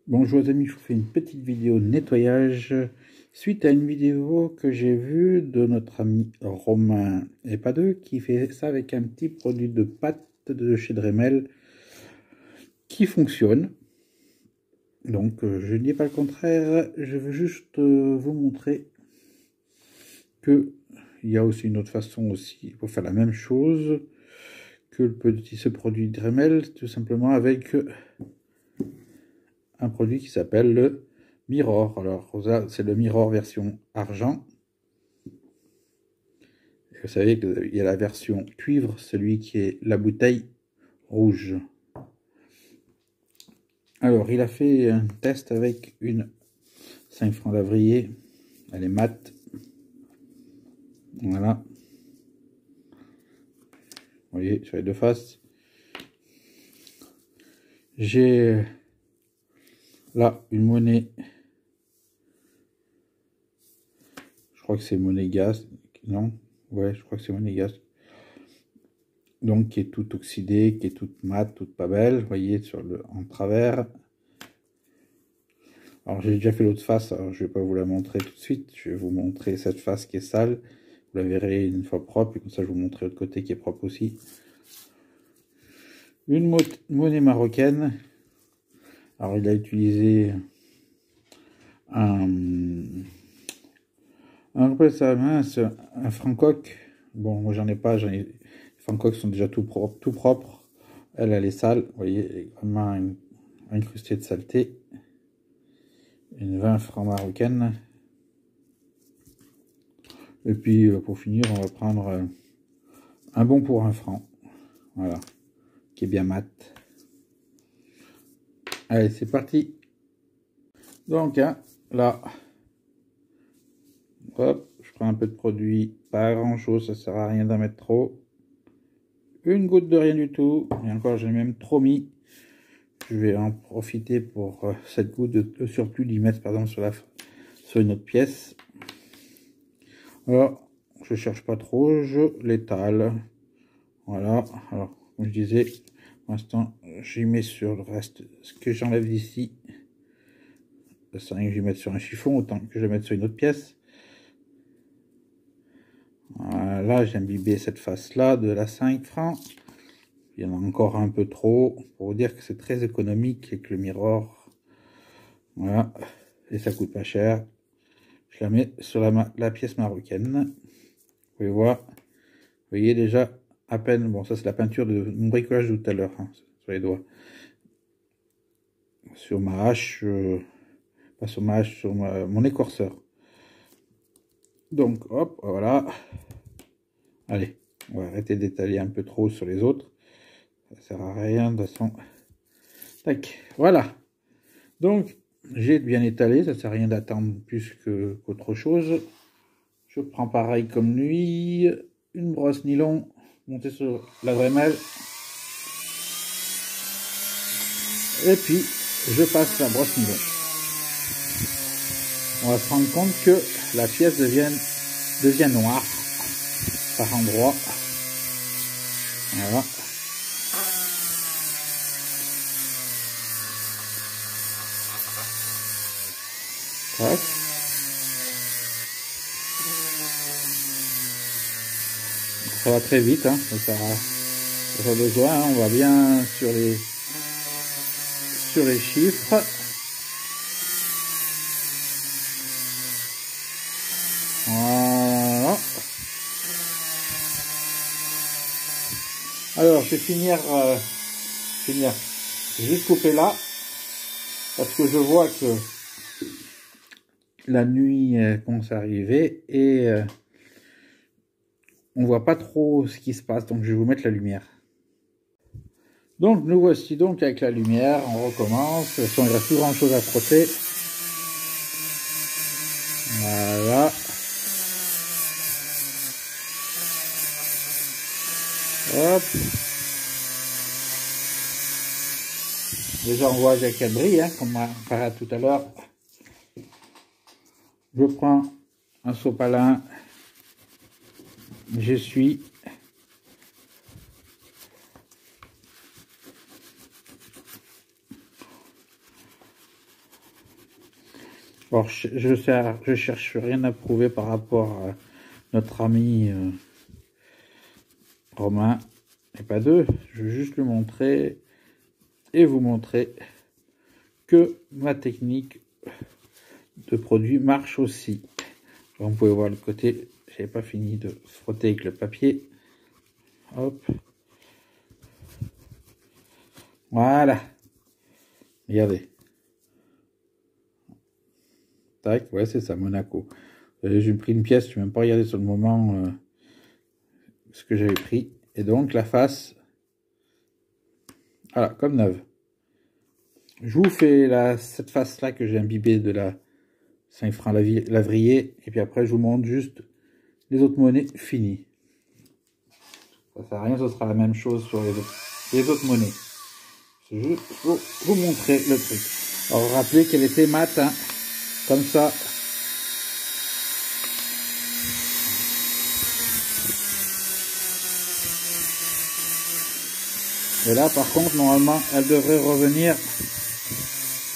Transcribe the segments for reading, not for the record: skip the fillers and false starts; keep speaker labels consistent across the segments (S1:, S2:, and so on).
S1: Bonjour les amis, je vous fais une petite vidéo de nettoyage suite à une vidéo que j'ai vue de notre ami Romain et pas deux qui fait ça avec un petit produit de pâte de chez Dremel qui fonctionne. Donc je ne dis pas le contraire, je veux juste vous montrer que il y a aussi une autre façon aussi pour faire la même chose que ce produit Dremel, tout simplement avec un produit qui s'appelle le Mirror. Alors c'est le Mirror version argent. Et vous savez qu'il y a la version cuivre, celui qui est la bouteille rouge. Alors il a fait un test avec une 5 francs d'Avrier. Elle est mate. Voilà. Vous voyez sur les deux faces. J'ai là une monnaie. Je crois que c'est monnaie gaz. Non? Ouais, je crois que c'est monnaie gaz. Donc qui est toute oxydée, qui est toute mate, toute pas belle. Vous voyez en travers. Alors j'ai déjà fait l'autre face, alors je vais pas vous la montrer tout de suite. Je vais vous montrer cette face qui est sale. Vous la verrez une fois propre, et comme ça je vous montrerai l'autre côté qui est propre aussi. Une monnaie marocaine. Alors il a utilisé un Francoq. Bon, moi j'en ai pas, les Francoq sont déjà tout propres. Elle est sale, vous voyez, elle est vraiment incrustée de saleté. Une 20 francs marocaine. Et puis pour finir, on va prendre un bon pour 1 franc. Voilà, qui est bien mat. Allez, c'est parti. Donc hein, là, hop, je prends un peu de produit, pas grand chose, ça sert à rien d'en mettre trop. Une goutte de rien du tout, et encore j'ai même trop mis. Je vais en profiter pour cette goutte de surplus d'y mettre par exemple sur une autre pièce. Alors, je cherche pas trop, je l'étale. Voilà, alors comme je disais, pour l'instant j'y mets sur le reste ce que j'enlève d'ici. Ça sert à rien que je vais mettre sur un chiffon, autant que je vais mettre sur une autre pièce. Voilà, j'ai imbibé cette face là de la 5 francs. Il y en a encore un peu trop, pour vous dire que c'est très économique avec le Mirror. Voilà, et ça coûte pas cher. Je la mets sur la pièce marocaine. Vous pouvez voir, vous voyez déjà à peine, bon ça c'est la peinture de mon bricolage de tout à l'heure, hein, sur les doigts. Sur ma hache, pas sur ma hache, sur mon écorceur. Donc hop, voilà. Allez, on va arrêter d'étaler un peu trop sur les autres. Ça sert à rien de toute façon. Tac, voilà. Donc, j'ai bien étalé, ça sert à rien d'attendre plus qu'autre chose. Je prends pareil comme lui, une brosse nylon, montée sur la Dremel. Et puis, je passe la brosse nylon. On va se rendre compte que la pièce devient noire par endroits. Voilà. Tac. Ça va très vite, hein. Ça a besoin, hein. On va bien sur les chiffres. Voilà. Alors je vais finir, juste couper là, parce que je vois que la nuit commence à arriver et on voit pas trop ce qui se passe, donc je vais vous mettre la lumière. Donc nous voici donc avec la lumière, on recommence. Il ne reste plus grand chose à frotter. Voilà. Hop. Déjà on voit avec un bris, hein, comme on parlait tout à l'heure. Je prends un sopalin, j'essuie. Alors, je cherche rien à prouver par rapport à notre ami Romain et pas deux. Je veux juste le montrer et vous montrer que ma technique de produit marche aussi. Vous pouvez voir le côté, j'avais pas fini de frotter avec le papier. Hop. Voilà. Regardez. Tac, ouais, c'est ça, Monaco. J'ai pris une pièce, je n'ai même pas regardé sur le moment ce que j'avais pris. Et donc, la face, voilà, comme neuve. Je vous fais cette face-là que j'ai imbibée de la 5 francs Lavrier. Et puis après, je vous montre juste les autres monnaies finies. Ça ne sert à rien, ce sera la même chose sur les autres monnaies. C'est juste pour vous montrer le truc. Alors, rappelez qu'elle était mate, hein, comme ça. Et là, par contre, normalement, elle devrait revenir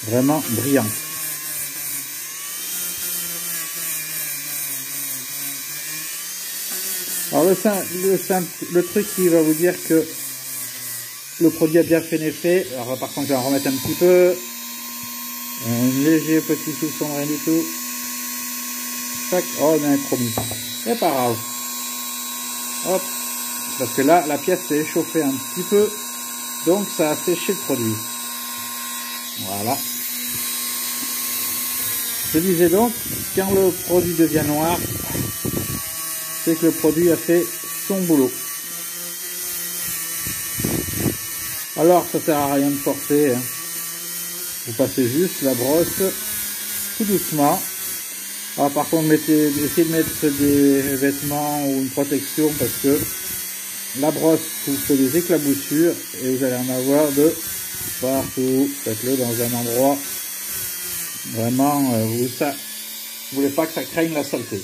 S1: vraiment brillante. Alors le truc qui va vous dire que le produit a bien fait l'effet. Alors par contre, je vais en remettre un petit peu. Un léger petit soupçon, rien du tout. Tac. Oh, on a un chromie. C'est pas grave. Hop. Parce que là, la pièce s'est échauffée un petit peu. Donc ça a séché le produit. Voilà. Je disais donc, quand le produit devient noir, c'est que le produit a fait son boulot. Alors ça sert à rien de forcer, hein. Vous passez juste la brosse tout doucement. Alors par contre, essayez de mettre des vêtements ou une protection parce que la brosse vous fait des éclaboussures et vous allez en avoir de partout. Faites-le dans un endroit vraiment vous voulez pas que ça craigne la saleté.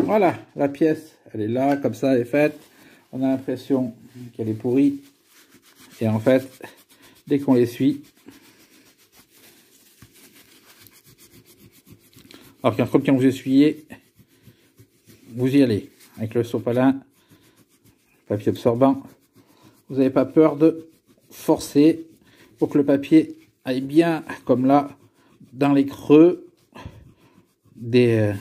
S1: Voilà, la pièce, elle est là, comme ça, elle est faite. On a l'impression qu'elle est pourrie. Et en fait, dès qu'on l'essuie, alors comme quand vous essuyez, vous y allez. Avec le sopalin, papier absorbant, vous n'avez pas peur de forcer pour que le papier aille bien, comme là, dans les creux des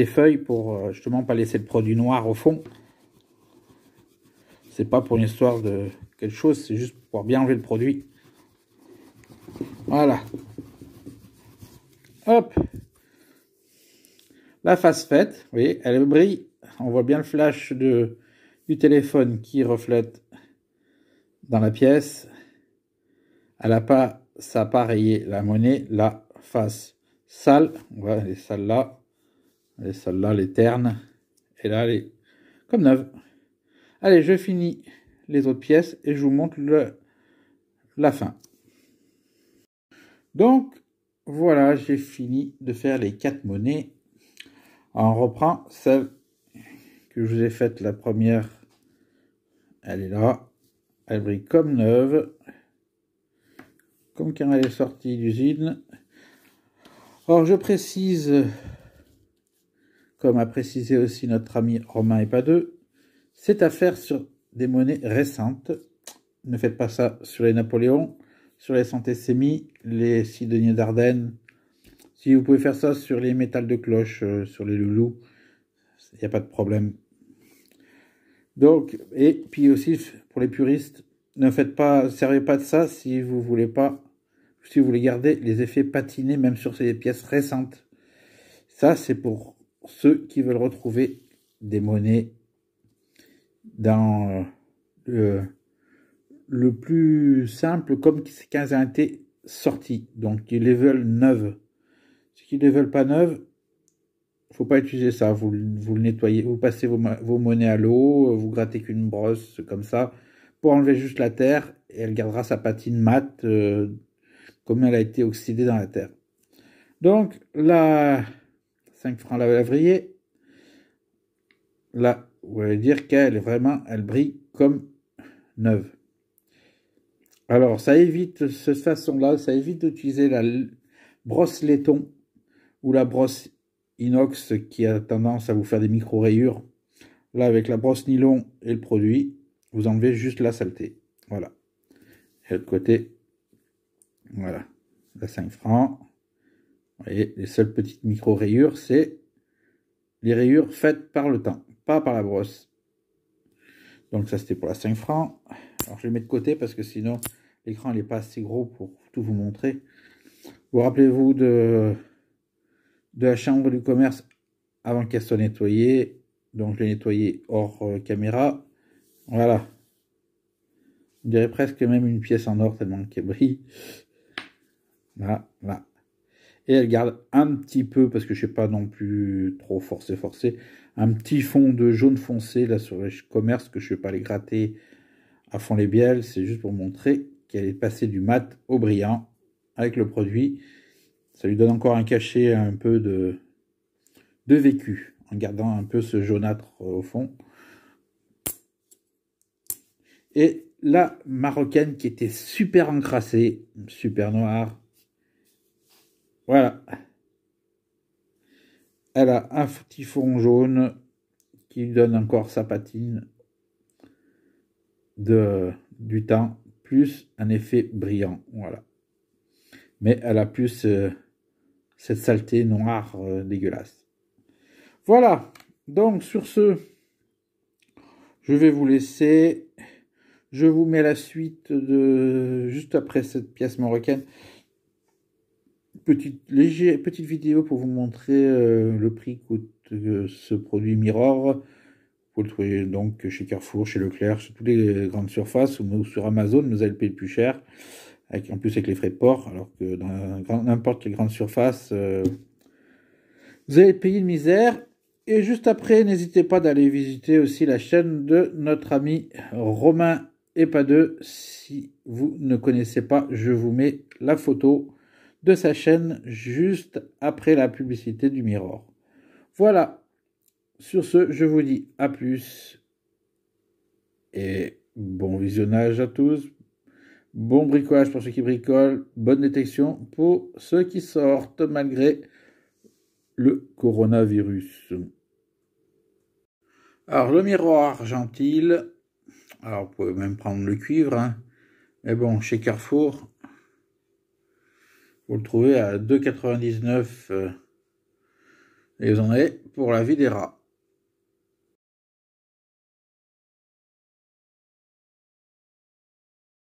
S1: feuilles pour justement pas laisser le produit noir au fond. C'est pas pour une histoire de quelque chose, c'est juste pour bien enlever le produit. Voilà. Hop. La face faite, vous voyez, elle brille. On voit bien le flash du téléphone qui reflète dans la pièce. Ça n'a pas rayé la monnaie. La face sale, voilà, elle est sale là. Elle est sale là, les ternes. Et là, elle est comme neuve. Allez, je finis les autres pièces et je vous montre la fin. Donc, voilà, j'ai fini de faire les 4 monnaies. On reprend celle que je vous ai faite, la première. Elle est là. Elle brille comme neuve. Comme quand elle est sortie d'usine. Alors, je précise, comme a précisé aussi notre ami Romain et pas deux, c'est à faire sur des monnaies récentes. Ne faites pas ça sur les Napoléons, sur les centésimies, les Sidonie d'Ardennes. Si vous pouvez faire ça sur les métals de cloche, sur les loulous, il n'y a pas de problème. Donc, et puis aussi pour les puristes, ne servez pas de ça si vous voulez garder les effets patinés même sur ces pièces récentes. Ça, c'est pour ceux qui veulent retrouver des monnaies dans le plus simple, comme quand elles ont été sorties. Donc, ils les veulent neuves. Ceux qui ne les veulent pas neuves, faut pas utiliser ça. Vous le nettoyez, vous passez vos monnaies à l'eau, vous grattez qu'une brosse comme ça pour enlever juste la terre et elle gardera sa patine mate comme elle a été oxydée dans la terre. Donc la 5 francs Lavrier, là, vous allez dire qu'elle est vraiment, elle brille comme neuve. Alors, ça évite, cette façon-là, ça évite d'utiliser la brosse laiton ou la brosse inox qui a tendance à vous faire des micro-rayures. Là, avec la brosse nylon et le produit, vous enlevez juste la saleté. Voilà. Et de l'autre côté, voilà. À 5 francs. Vous voyez, les seules petites micro-rayures, c'est les rayures faites par le temps, pas par la brosse. Donc ça, c'était pour la 5 francs. Alors, je les mets de côté parce que sinon, l'écran n'est pas assez gros pour tout vous montrer. Vous rappelez-vous de la chambre du commerce avant qu'elle soit nettoyée. Donc, je l'ai nettoyée hors caméra. Voilà. On dirait presque même une pièce en or tellement qu'elle brille. Là, là. Et elle garde un petit peu, parce que je ne sais pas non plus trop forcé, un petit fond de jaune foncé là sur le commerce que je ne vais pas les gratter à fond les bielles. C'est juste pour montrer qu'elle est passée du mat au brillant avec le produit. Ça lui donne encore un cachet un peu de vécu, en gardant un peu ce jaunâtre au fond. Et la marocaine qui était super encrassée, super noire. Voilà. Elle a un petit fond jaune qui lui donne encore sa patine du temps, plus un effet brillant. Voilà. Mais elle a plus cette saleté noire dégueulasse. Voilà. Donc sur ce, je vais vous laisser. Je vous mets la suite juste après cette pièce marocaine. Petite vidéo pour vous montrer le prix coûte ce produit Mirror. Vous le trouvez donc chez Carrefour, chez Leclerc, chez toutes les grandes surfaces ou sur Amazon, vous allez le payer le plus cher. En plus avec les frais de port, alors que dans n'importe quelle grande surface, vous allez payer une misère. Et juste après, n'hésitez pas d'aller visiter aussi la chaîne de notre ami Romain et pas deux. Si vous ne connaissez pas, je vous mets la photo de sa chaîne juste après la publicité du Mirror. Voilà. Sur ce, je vous dis à plus et bon visionnage à tous. Bon bricolage pour ceux qui bricolent. Bonne détection pour ceux qui sortent malgré le coronavirus. Alors, le miroir argentil. Alors, vous pouvez même prendre le cuivre. Hein. Mais bon, chez Carrefour, vous le trouvez à 2,99 et vous en avez pour la vie des rats.